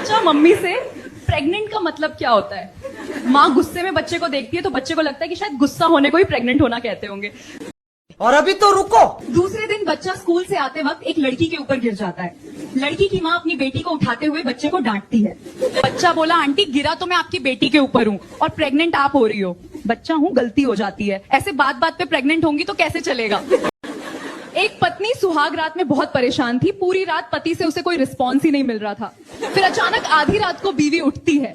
बच्चा मम्मी से प्रेग्नेंट का मतलब क्या होता है। माँ गुस्से में बच्चे को देखती है तो बच्चे को लगता है कि शायद गुस्सा होने को ही प्रेग्नेंट होना कहते होंगे। और अभी तो रुको। दूसरे दिन बच्चा स्कूल से आते वक्त एक लड़की के ऊपर गिर जाता है। लड़की की माँ अपनी बेटी को उठाते हुए बच्चे को डांटती है। बच्चा बोला, आंटी गिरा तो मैं आपकी बेटी के ऊपर हूँ और प्रेग्नेंट आप हो रही हो। बच्चा हूँ, गलती हो जाती है। ऐसे बात बात पे प्रेग्नेंट होंगी तो कैसे चलेगा। एक पत्नी सुहाग रात में बहुत परेशान थी। पूरी रात पति से उसे कोई रिस्पॉन्स ही नहीं मिल रहा था। फिर अचानक आधी रात को बीवी उठती है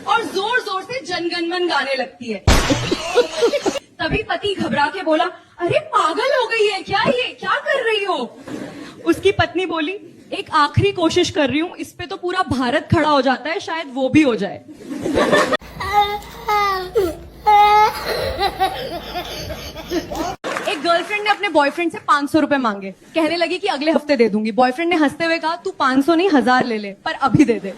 और जोर जोर से जनगणमन गाने लगती है। तभी पति घबरा के बोला, अरे पागल हो गई है क्या, ये क्या कर रही हो। उसकी पत्नी बोली, एक आखिरी कोशिश कर रही हूँ, इस पे तो पूरा भारत खड़ा हो जाता है, शायद वो भी हो जाए। एक गर्लफ्रेंड ने अपने बॉयफ्रेंड से 500 रुपए मांगे। कहने लगी कि अगले हफ्ते दे दूंगी। बॉयफ्रेंड ने हंसते हुए कहा, तू 500 नहीं 1000 ले ले, पर अभी दे दे।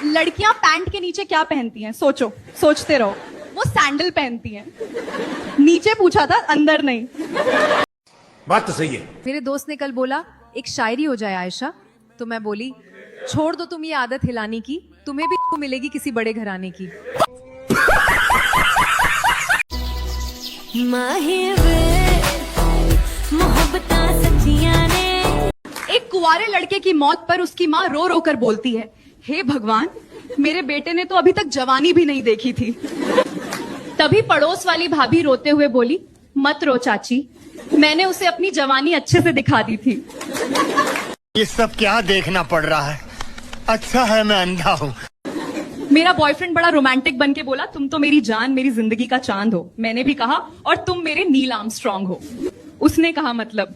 लड़कियां पैंट के नीचे क्या पहनती हैं? सोचो, सोचते रहो। वो सैंडल पहनती हैं। नीचे पूछा था, अंदर नहीं। बात तो सही है। मेरे दोस्त ने कल बोला, एक शायरी हो जाए आयशा। तो मैं बोली, छोड़ दो तुम ये आदत हिलाने की, तुम्हें भी मिलेगी किसी बड़े घराने की। एक कुंवारे लड़के की मौत पर उसकी माँ रो रो कर बोलती है, हे भगवान, मेरे बेटे ने तो अभी तक जवानी भी नहीं देखी थी। तभी पड़ोस वाली भाभी रोते हुए बोली, मत रो चाची, मैंने उसे अपनी जवानी अच्छे से दिखा दी थी। ये सब क्या देखना पड़ रहा है, अच्छा है मैं अंधा हूँ। मेरा बॉयफ्रेंड बड़ा रोमांटिक बन के बोला, तुम तो मेरी जान, मेरी जिंदगी का चांद हो। मैंने भी कहा, और तुम मेरे नील आर्मस्ट्रॉन्ग हो। उसने कहा, मतलब?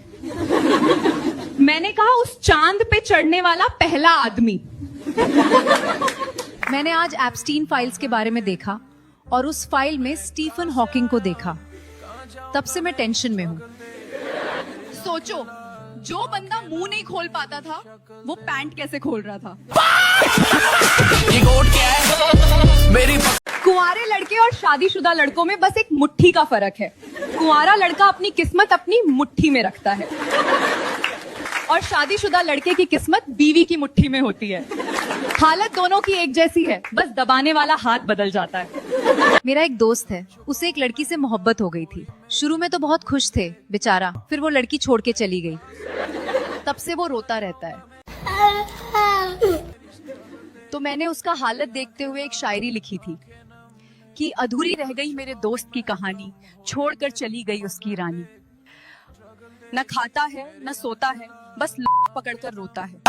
मैंने कहा, उस चांद पे चढ़ने वाला पहला आदमी। मैंने आज एप्स्टीन फाइल्स के बारे में देखा और उस फाइल में स्टीफन हॉकिंग को देखा। तब से मैं टेंशन में हूँ। सोचो, जो बंदा मुंह नहीं खोल पाता था वो पैंट कैसे खोल रहा था। कुंवारे लड़के और शादीशुदा लड़कों में बस एक मुट्ठी का फर्क है। कुंवारा लड़का अपनी किस्मत अपनी मुट्ठी में रखता है और शादीशुदा लड़के की किस्मत बीवी की मुट्ठी में होती है। हालत दोनों की एक जैसी है, बस दबाने वाला हाथ बदल जाता है। मेरा एक दोस्त है, उसे एक लड़की से मोहब्बत हो गई थी। शुरू में तो बहुत खुश थे बेचारा, फिर वो लड़की छोड़ के चली गई। तब से वो रोता रहता है। तो मैंने उसका हालत देखते हुए एक शायरी लिखी थी कि अधूरी रह गई मेरे दोस्त की कहानी, छोड़कर चली गई उसकी रानी। न खाता है न सोता है, बस पकड़कर रोता है।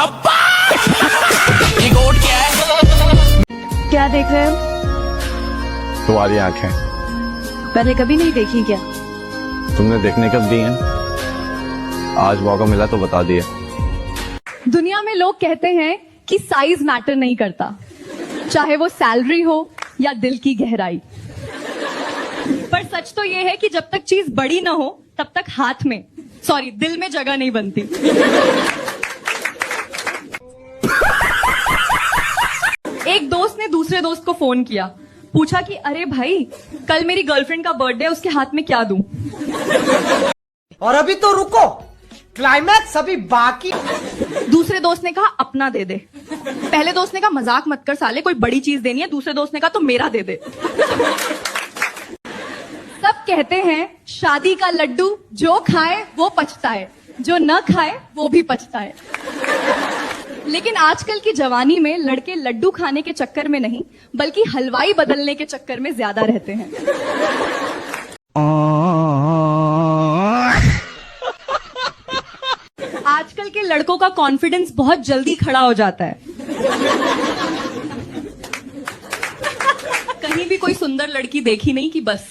क्या देख रहे हो? तुम्हारी आंखें पहले कभी नहीं देखी क्या? तुमने देखने कब दी हैं? आज मौका मिला तो बता दिया। दुनिया में लोग कहते हैं कि साइज मैटर नहीं करता, चाहे वो सैलरी हो या दिल की गहराई। पर सच तो ये है कि जब तक चीज बड़ी ना हो तब तक हाथ में, सॉरी, दिल में जगह नहीं बनती। एक दोस्त ने दूसरे दोस्त को फोन किया, पूछा कि अरे भाई, कल मेरी गर्लफ्रेंड का बर्थडे है, उसके हाथ में क्या दूं? और अभी तो रुको, क्लाइमैक्स अभी बाकी। दूसरे दोस्त ने कहा, अपना दे दे। पहले दोस्त ने कहा, मजाक मत कर साले, कोई बड़ी चीज देनी है। दूसरे दोस्त ने कहा, तो मेरा दे दे। सब कहते हैं शादी का लड्डू जो खाए वो पचता है, जो न खाए वो भी पचता है। लेकिन आजकल की जवानी में लड़के लड्डू खाने के चक्कर में नहीं, बल्कि हलवाई बदलने के चक्कर में ज्यादा रहते हैं। आजकल के लड़कों का कॉन्फिडेंस बहुत जल्दी खड़ा हो जाता है। कहीं भी कोई सुंदर लड़की देखी नहीं कि बस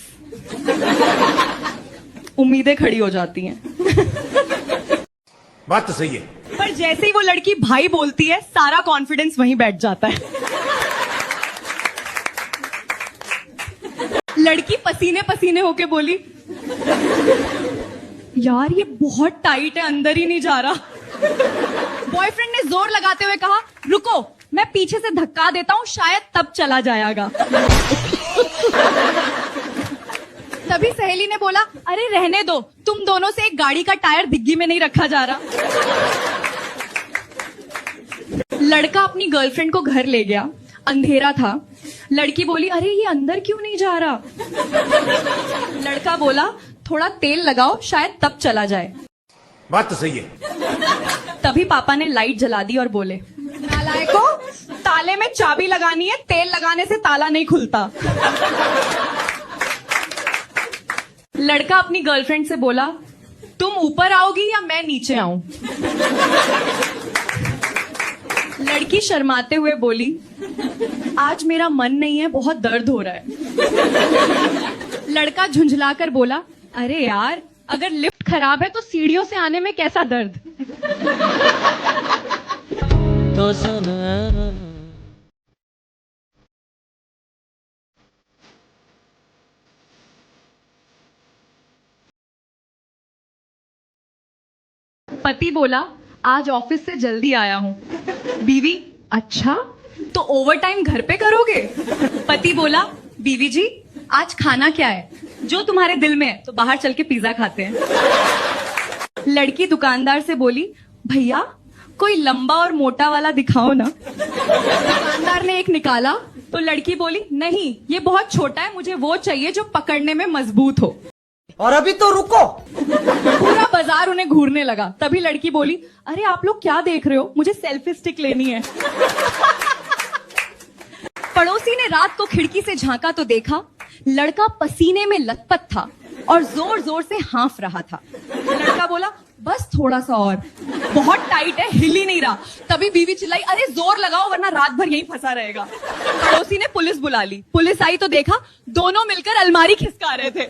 उम्मीदें खड़ी हो जाती हैं। बात तो सही है। पर जैसे ही वो लड़की भाई बोलती है, सारा कॉन्फिडेंस वहीं बैठ जाता है। लड़की पसीने पसीने होके बोली, यार ये बहुत टाइट है, अंदर ही नहीं जा रहा। बॉयफ्रेंड ने जोर लगाते हुए कहा, रुको, मैं पीछे से धक्का देता हूं, शायद तब चला जाएगा। तभी सहेली ने बोला, अरे रहने दो, तुम दोनों से एक गाड़ी का टायर डिग्गी में नहीं रखा जा रहा। लड़का अपनी गर्लफ्रेंड को घर ले गया, अंधेरा था। लड़की बोली, अरे ये अंदर क्यों नहीं जा रहा? लड़का बोला, थोड़ा तेल लगाओ, शायद तब चला जाए। बात तो सही है। तभी पापा ने लाइट जला दी और बोले, नालायको, ताले में चाबी लगानी है, तेल लगाने से ताला नहीं खुलता। लड़का अपनी गर्लफ्रेंड से बोला, तुम ऊपर आओगी या मैं नीचे आऊं? लड़की शर्माते हुए बोली, आज मेरा मन नहीं है, बहुत दर्द हो रहा है। लड़का झुंझलाकर बोला, अरे यार, अगर लिफ्ट खराब है तो सीढ़ियों से आने में कैसा दर्द? पति बोला, आज ऑफिस से जल्दी आया हूं। बीवी, अच्छा, तो ओवर टाइम घर पे करोगे? पति बोला, बीवी जी, आज खाना क्या है? जो तुम्हारे दिल में है, तो बाहर चल के पिज्जा खाते हैं। लड़की दुकानदार से बोली, भैया कोई लंबा और मोटा वाला दिखाओ ना। दुकानदार ने एक निकाला तो लड़की बोली, नहीं, ये बहुत छोटा है, मुझे वो चाहिए जो पकड़ने में मजबूत हो। और अभी तो रुको, पूरा बाजार उन्हें घूरने लगा। तभी लड़की बोली, अरे आप लोग क्या देख रहे हो, मुझे सेल्फी स्टिक लेनी है। पड़ोसी ने रात को खिड़की से झांका तो देखा लड़का पसीने में लथपथ था और जोर जोर से हाँफ रहा था। लड़का बोला, बस थोड़ा सा और, बहुत टाइट है, हिल ही नहीं रहा। तभी बीवी चिल्लाई, अरे जोर लगाओ वरना रात भर यहीं फंसा रहेगा। पड़ोसी ने पुलिस बुला ली। पुलिस आई तो देखा दोनों मिलकर अलमारी खिसका रहे थे।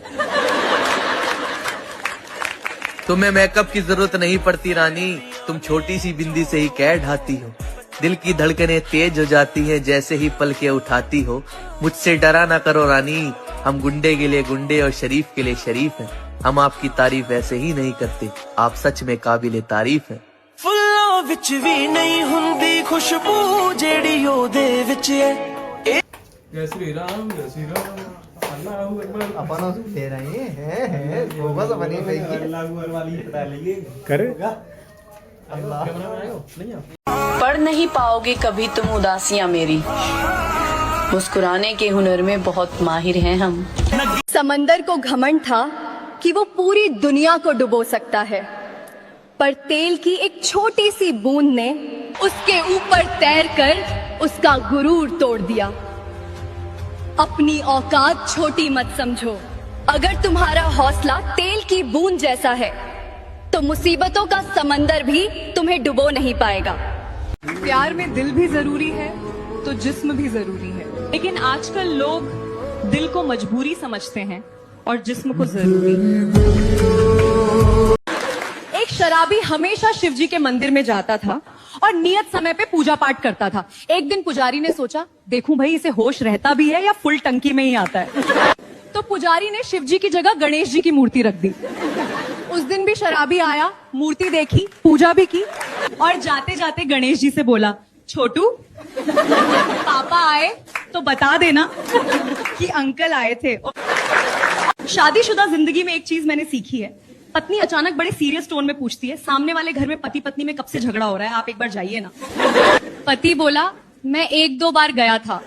तुम्हें मेकअप की जरूरत नहीं पड़ती रानी, तुम छोटी सी बिंदी से ही कह ढाती हो। दिल की धड़कनें तेज हो जाती हैं जैसे ही पलके उठाती हो। मुझसे डरा ना करो रानी, हम गुंडे के लिए गुंडे और शरीफ के लिए शरीफ हैं। हम आपकी तारीफ ऐसे ही नहीं करते, आप सच में काबिले तारीफ हैं। फुल्लों विच भी नहीं हुंदी खुशबू जेड़ी ओदे विच है। जय श्री राम, जय श्री राम, अल्लाहू अकबर। अपन दे रहे हैं होगा तो बनी पढ़ नहीं पाओगे कभी तुम उदासियां मेरी, मुस्कुराने के हुनर में बहुत माहिर हैं हम। समंदर को घमंड था कि वो पूरी दुनिया को डुबो सकता है, पर तेल की एक छोटी सी बूंद ने उसके ऊपर तैरकर उसका गुरूर तोड़ दिया। अपनी औकात छोटी मत समझो, अगर तुम्हारा हौसला तेल की बूंद जैसा है तो मुसीबतों का समंदर भी तुम्हें डुबो नहीं पाएगा। प्यार में दिल भी जरूरी है तो जिस्म भी जरूरी है, लेकिन आजकल लोग दिल को मजबूरी समझते हैं और जिस्म को जरूरी। एक शराबी हमेशा शिवजी के मंदिर में जाता था और नियत समय पे पूजा पाठ करता था। एक दिन पुजारी ने सोचा, देखूं भाई इसे होश रहता भी है या फुल टंकी में ही आता है। तो पुजारी ने शिवजी की जगह गणेश जी की मूर्ति रख दी। उस दिन भी शराबी आया, मूर्ति देखी, पूजा भी की और जाते जाते गणेश जी से बोला, छोटू पापा आए तो बता देना कि अंकल आए थे। शादीशुदा जिंदगी में एक चीज मैंने सीखी है, पत्नी अचानक बड़े सीरियस टोन में पूछती है, सामने वाले घर में पति पत्नी में कब से झगड़ा हो रहा है, आप एक बार जाइए ना। पति बोला, मैं 1-2 बार गया था,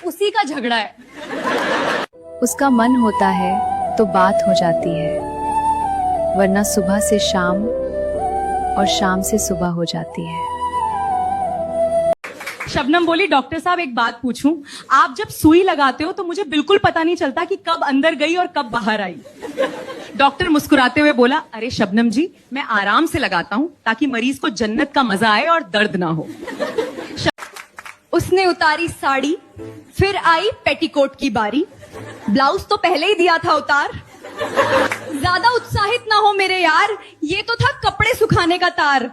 उसी का झगड़ा है। उसका मन होता है तो बात हो जाती है, वरना सुबह से शाम और शाम से सुबह हो जाती है। शबनम बोली, डॉक्टर साहब एक बात पूछूं, आप जब सुई लगाते हो तो मुझे बिल्कुल पता नहीं चलता कि कब अंदर गई और कब बाहर आई। डॉक्टर मुस्कुराते हुए बोला, अरे शबनम जी, मैं आराम से लगाता हूं ताकि मरीज को जन्नत का मजा आए और दर्द ना हो। उसने उतारी साड़ी, फिर आई पेटीकोट की बारी। ब्लाउज तो पहले ही दिया था उतार। ज्यादा उत्साहित ना हो मेरे यार, ये तो था कपड़े सुखाने का तार।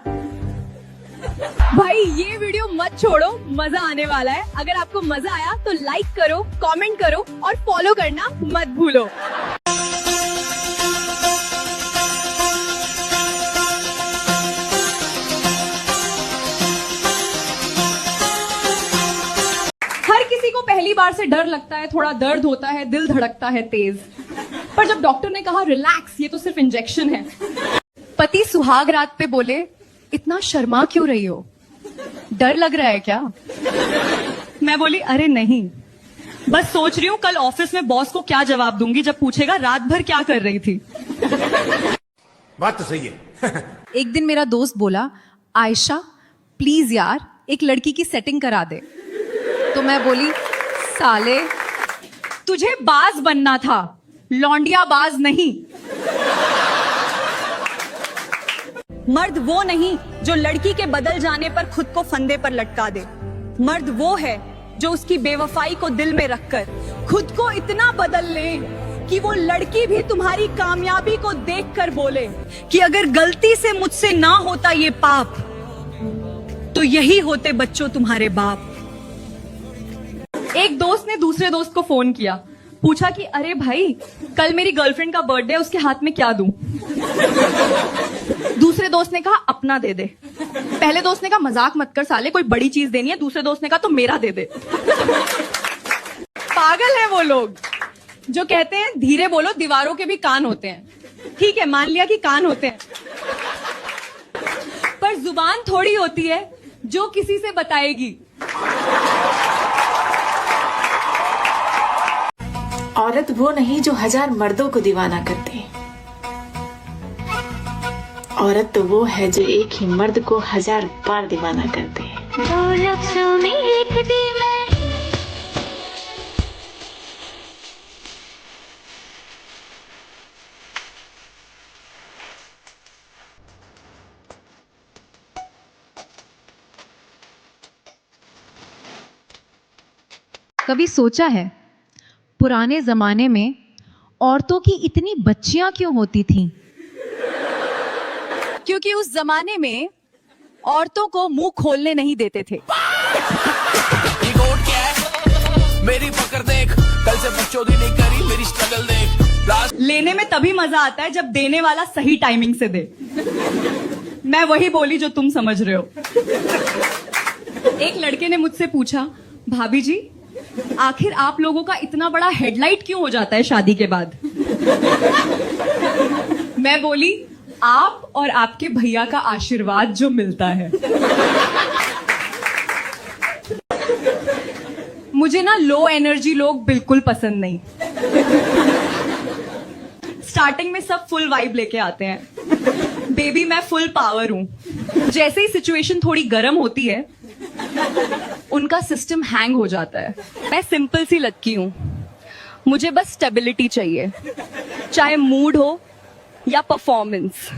भाई ये वीडियो मत छोड़ो, मजा आने वाला है। अगर आपको मजा आया तो लाइक करो, कमेंट करो और फॉलो करना मत भूलो। हर किसी को पहली बार से डर लगता है, थोड़ा दर्द होता है, दिल धड़कता है तेज। पर जब डॉक्टर ने कहा रिलैक्स, ये तो सिर्फ इंजेक्शन है। पति सुहाग रात पे बोले, इतना शर्मा क्यों रही हो? डर लग रहा है क्या? मैं बोली अरे नहीं, बस सोच रही हूँ कल ऑफिस में बॉस को क्या जवाब दूंगी जब पूछेगा रात भर क्या कर रही थी। बात तो सही है। एक दिन मेरा दोस्त बोला, आयशा प्लीज यार एक लड़की की सेटिंग करा दे। तो मैं बोली, साले तुझे बाज बनना था, लौंडिया बाज नहीं। मर्द वो नहीं जो लड़की के बदल जाने पर खुद को फंदे पर लटका दे। मर्द वो है जो उसकी बेवफाई को दिल में रखकर खुद को इतना बदल ले कि वो लड़की भी तुम्हारी कामयाबी को देखकर बोले कि अगर गलती से मुझसे ना होता ये पाप तो यही होते बच्चों तुम्हारे बाप। एक दोस्त ने दूसरे दोस्त को फोन किया, पूछा कि अरे भाई कल मेरी गर्लफ्रेंड का बर्थडे है, उसके हाथ में क्या दूं? दूसरे दोस्त ने कहा अपना दे दे। पहले दोस्त ने कहा मजाक मत कर साले, कोई बड़ी चीज देनी है। दूसरे दोस्त ने कहा तो मेरा दे दे। पागल है वो लोग जो कहते हैं धीरे बोलो, दीवारों के भी कान होते हैं। ठीक है, मान लिया कि कान होते हैं, पर जुबान थोड़ी होती है जो किसी से बताएगी। औरत वो नहीं जो 1000 मर्दों को दीवाना करती। औरत तो वो है जो एक ही मर्द को 1000 बार दीवाना करती है। कभी सोचा है पुराने जमाने में औरतों की इतनी बच्चियां क्यों होती थीं? क्योंकि उस जमाने में औरतों को मुंह खोलने नहीं देते थे। मेरी पकड़ देख, कल से बकचोदी नहीं करी, मेरी स्ट्रगल देख। लेने में तभी मजा आता है जब देने वाला सही टाइमिंग से दे। मैं वही बोली जो तुम समझ रहे हो। एक लड़के ने मुझसे पूछा, भाभी जी आखिर आप लोगों का इतना बड़ा हेडलाइट क्यों हो जाता है शादी के बाद? मैं बोली, आप और आपके भैया का आशीर्वाद जो मिलता है। मुझे ना लो एनर्जी लोग बिल्कुल पसंद नहीं। स्टार्टिंग में सब फुल वाइब लेके आते हैं, बेबी मैं फुल पावर हूं। जैसे ही सिचुएशन थोड़ी गर्म होती है उनका सिस्टम हैंग हो जाता है। मैं सिंपल सी लड़की हूं, मुझे बस स्टेबिलिटी चाहिए, चाहे मूड हो या परफॉर्मेंस।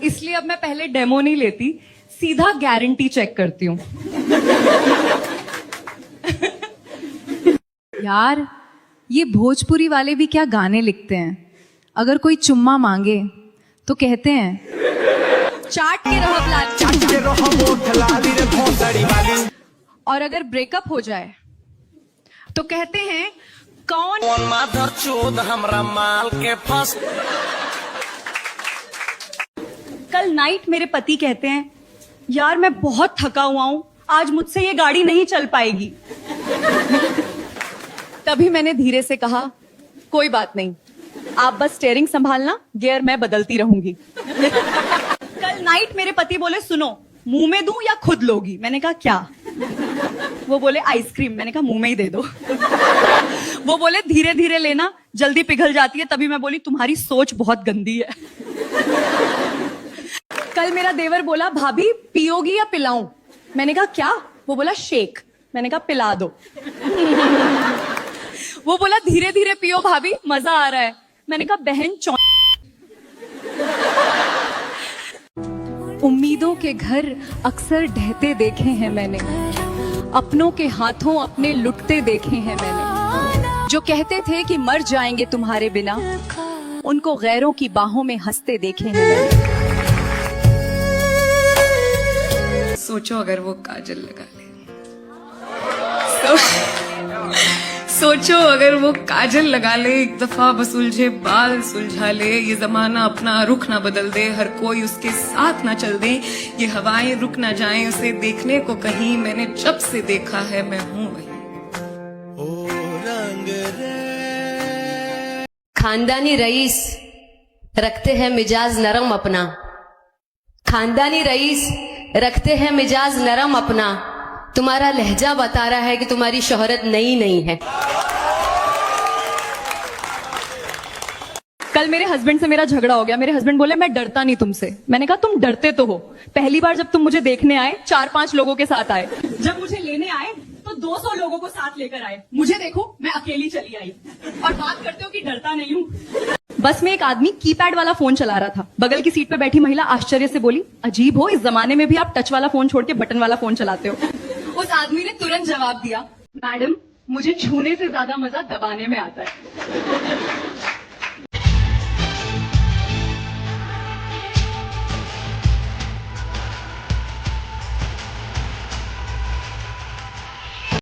इसलिए अब मैं पहले डेमो नहीं लेती, सीधा गारंटी चेक करती हूँ। यार ये भोजपुरी वाले भी क्या गाने लिखते हैं। अगर कोई चुम्मा मांगे तो कहते हैं चाट के रहो लाल, चाट के रहो। और अगर ब्रेकअप हो जाए तो कहते हैं कौन माधर चोद हमरा माल के फंस। कल नाइट मेरे पति कहते हैं यार मैं बहुत थका हुआ हूं, आज मुझसे ये गाड़ी नहीं चल पाएगी। तभी मैंने धीरे से कहा कोई बात नहीं, आप बस स्टीयरिंग संभालना, गियर मैं बदलती रहूंगी। कल नाइट मेरे पति बोले सुनो मुंह में दूं या खुद लोगी? मैंने कहा क्या? वो बोले आइसक्रीम। मैंने कहा मुंह में ही दे दो। वो बोले धीरे धीरे लेना, जल्दी पिघल जाती है। तभी मैं बोली तुम्हारी सोच बहुत गंदी है। कल मेरा देवर बोला भाभी पियोगी या पिलाऊं? मैंने कहा क्या? वो बोला शेक। मैंने कहा पिला दो। वो बोला धीरे धीरे पियो भाभी, मजा आ रहा है। मैंने कहा बहन चौ। उम्मीदों के घर अक्सर ढहते देखे हैं मैंने, अपनों के हाथों अपने लुटते देखे हैं मैंने। जो कहते थे कि मर जाएंगे तुम्हारे बिना, उनको गैरों की बाहों में हंसते देखे हैं मैंने। सोचो अगर वो काजल लगा ले, सोचो अगर वो काजल लगा ले, एक दफा बस उलझे बाल सुलझा ले, ये जमाना अपना रुख ना बदल दे, हर कोई उसके साथ ना चल दे, ये हवाएं रुक ना जाएं उसे देखने को कहीं, मैंने जब से देखा है मैं हूं वही। खानदानी रईस रखते हैं मिजाज नरम अपना, खानदानी रईस रखते हैं मिजाज नरम अपना, तुम्हारा लहजा बता रहा है कि तुम्हारी शोहरत नई नहीं है। कल मेरे हस्बैंड से मेरा झगड़ा हो गया। मेरे हस्बैंड बोले मैं डरता नहीं तुमसे। मैंने कहा तुम डरते तो हो। पहली बार जब तुम मुझे देखने आए 4-5 लोगों के साथ आए, जब मुझे लेने आए तो 200 लोगों को साथ लेकर आए। मुझे देखो मैं अकेली चली आई और बात करते हो कि डरता नहीं हूँ। बस में एक आदमी कीपैड वाला फोन चला रहा था। बगल की सीट पे बैठी महिला आश्चर्य से बोली, अजीब हो, इस जमाने में भी आप टच वाला फोन छोड़ के बटन वाला फोन चलाते हो। उस आदमी ने तुरंत जवाब दिया, मैडम मुझे छूने से ज्यादा मजा दबाने में आता है।